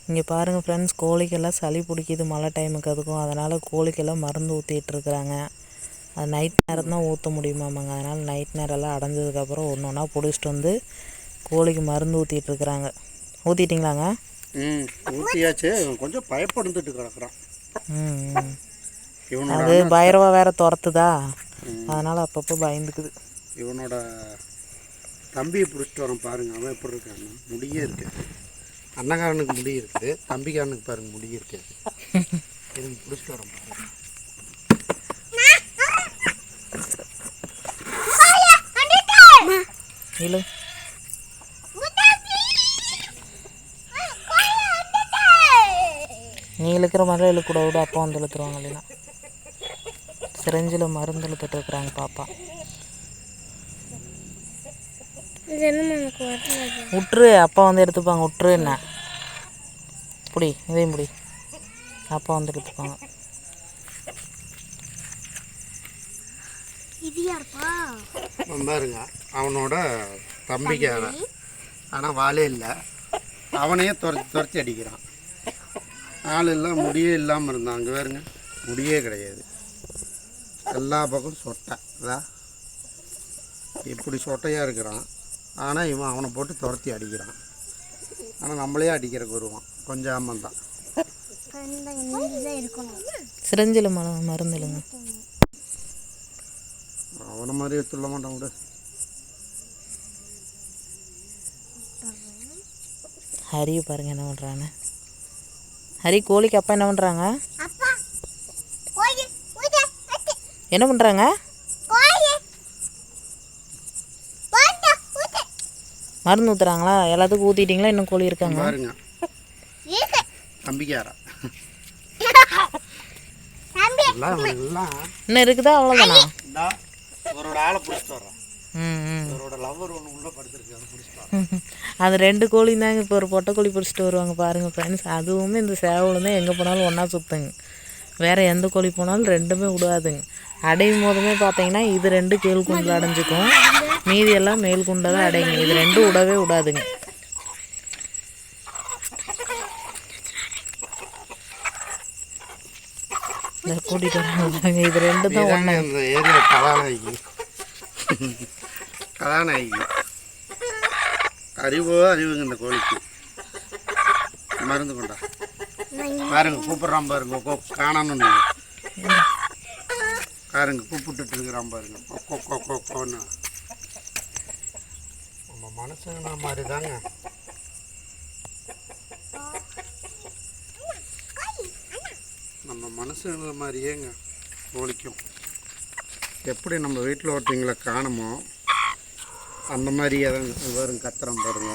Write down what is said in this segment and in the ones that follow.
இங்கே பாருங்கள் ஃப்ரெண்ட்ஸ், கோழிக்கெல்லாம் சளி பிடிக்கிது மழை டைமுக்கு அதுக்கும். அதனால் கோழிக்கெல்லாம் மருந்து ஊற்றிட்டுருக்குறாங்க. அது நைட் நேரம் தான் ஊற்ற முடியுமாமாங்க. அதனால் நைட் நேரம்லாம் அடைஞ்சதுக்கப்புறம் ஒன்று ஒன்றா பிடிச்சிட்டு வந்து கோழிக்கு மருந்து ஊற்றிட்டுருக்குறாங்க. ஊற்றிட்டிங்களாங்க? ஊற்றியாச்சு. கொஞ்சம் பயப்படுந்துட்டு கிடக்குறான். அது பைரவா வேற துரத்துதா, அதனால் அப்பப்போ பயந்துக்குது. இவனோட தம்பியை பிடிச்சிட்டு வரோம் பாருங்க. அவன் எப்படி இருக்கான்னு. முடியே இருக்குது. அண்ணகாரனுக்கு முடி இருக்குது, தம்பிக்காரனுக்கு பாருங்க முடி இருக்குது. இதுக்கு பிடிச்சிட்டு வரோம் பாருங்க. இல்லை நீ இழுக்கிற மாதிரி இழுக்கூட விட அப்பா வந்து இழுத்துருவாங்க. இல்லைன்னா சிரஞ்சில் மருந்து இழுத்துட்டு இருக்கிறாங்க பாப்பா. விட்டுரு, அப்பா வந்து எடுத்துப்பாங்க. விட்டுரு என்ன புடி, இதையும் முடி, அப்பா வந்து எடுத்துப்பாங்க. பாருங்க அவனோட தம்பிக்கார, ஆனால் வாலே இல்லை. அவனையே துரத்தி அடிக்கிறான். ஆள் எல்லாம் முடியே இல்லாமல் இருந்தான். அங்கே பாருங்க முடியே கிடையாது. எல்லா பக்கம் சொட்டை அதான் இப்படி சொட்டையாக இருக்கிறான். ஆனால் இவன் அவனை போட்டு துரத்தி அடிக்கிறான். ஆனால் நம்மளே அடிக்கிறக்கு வருவான். கொஞ்சம் ஆமந்தான். சிரஞ்சில் மருந்து இல்லைங்க. அவனை மாதிரி சொல்ல மாட்டான் விட. ஹரியை பாருங்க என்ன பண்ணுறான்னு. ஹரி, கோழிக்கு அப்பா என்ன பண்ணுறாங்க? என்ன பண்ணுறாங்க? மருந்து ஊற்றுறாங்களா? எல்லாத்துக்கும் ஊற்றிட்டிங்களா? இன்னும் கோழி இருக்காங்க பாருங்க. தம்பிக்காரா இன்னும் இருக்குதா? அவ்வளோதானா? அவரோட ஆளை பிடிச்சிட்டு வர்றேன். அவரோட லவ்வர் ஒன்று உள்ள படுத்துருக்கு, அதை பிடிச்சிட்டு அது 2 கோழி தாங்க. இப்போ ஒரு பொட்டை கோழி பிடிச்சிட்டு வருவாங்க பாருங்கள் ஃப்ரெண்ட்ஸ். அதுவுமே இந்த சேவலும் தான் எங்கே போனாலும் ஒன்றா சுற்றுங்க. வேறு எந்த கோழி போனாலும் 2மே விடாதுங்க. அடையும் போதுமே பார்த்தீங்கன்னா இது 2 கீழ் குண்டில் அடைஞ்சிக்கும், மீதி எல்லாம் மேல் குண்டை தான் அடையுங்க. இது 2 விடவே விடாதுங்க. கூட்டிகிட்டு வராங்க. இது 2 தான் ஒன்றா. இந்த ஏரியா கதாநாயகி அறிவுங்க. இந்த கோழிக்கு மருந்து கொண்டா பாருங்க. கூப்பிட்றான் பாருங்க. காணணும்னு பாருங்க. கூப்பிட்டுட்டு இருக்கிறான் பாருங்க. கொக்கோன்னு. நம்ம மனசுனா மாதிரி தாங்க. நம்ம மனசுங்கிற மாதிரியேங்க கோழிக்கும். எப்படி நம்ம வீட்டில் ஒருத்தவங்களை காணுமோ அந்த மாதிரியே தான் வரும். கத்துறோம் பாருங்க.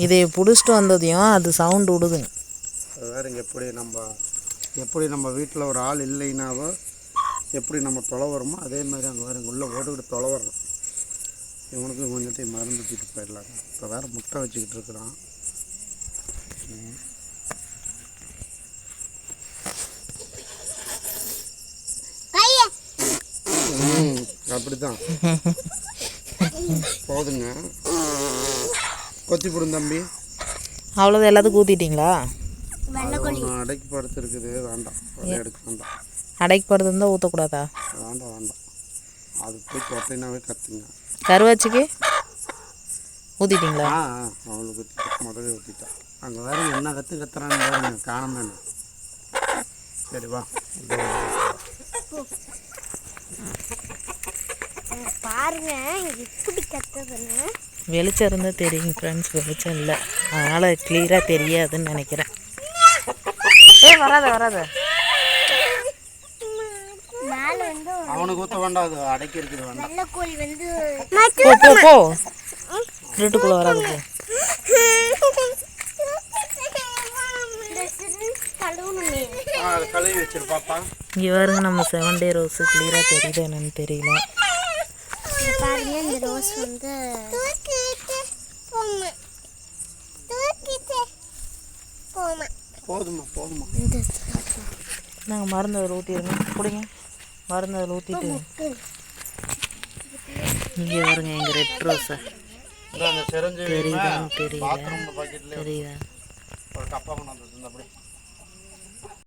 இதை பிடிச்சிட்டு வந்ததையும் அது சவுண்டு விடுதுங்க. அது வேறுங்க. எப்படி நம்ம வீட்டில் ஒரு ஆள் இல்லைனாவோ எப்படி நம்ம தொலைவரமோ அதே மாதிரி அங்கே வேறுங்க உள்ளே ஓட்டுக்கிட்டு தொலைவரணும். இவனுக்கு கொஞ்சத்தையும் மருந்து ஊற்றிட்டு போயிடலாங்க. இப்போ வேறு முட்டை வச்சுக்கிட்டு இருக்கிறான். அப்படிதான் போதுங்க. கொத்தி போடும் தம்பி. அவ்வளோதான். எல்லாத்துக்கும் ஊற்றிட்டிங்களா? அடைக்கு படுத்து இருக்குது. வேண்டாம், எடுக்க வேண்டாம். அடைக்கு படுத்து இருந்தால் ஊற்றக்கூடாதா? வேண்டாம். அது போய் தொட்டைனாவே கத்துங்க. கருவாச்சிக்கு ஊற்றிட்டிங்களா? அவளுக்கு முதல்ல ஊற்றிட்டான். அங்கே வேற என்ன கத்துறான்னு பாருங்க. காணமே. சரி வா பாருங்க எப்படி கத்துதுன்னு. வெளிச்சம் இருந்தால் தெரியும் ஃப்ரெண்ட்ஸ். வெளிச்சம் இல்லை, அதனால் கிளியராக தெரியாதுன்னு நினைக்கிறேன். வராத அவனுக்கு ஊற்ற வேண்டாம். அது அடைக்கி இருக்குது. வேண்டாம். நல்ல கோழி வந்து போ வீட்டுக்குள்ளே வராது. போ கழுவி வச்சிருப்பாப்பா. இங்கே பாருங்க. நம்ம 7 டே ரோஸு கிளியராக தெரியுது என்னன்னு தெரியல. பாருங்க இந்த ரோஸ் வந்து போதுமா. நாங்கள் மருந்து அதில் ஊற்றிடுங்க. பிடிங்க மருந்து அதில் ஊற்றிட்டு. இங்கே வருங்க எங்கள் ரெட் ரோஸை. தெரியுதான்னு தெரியல. தெரியுதா? ஒரு கப்பா கொண்டு வந்து அப்படி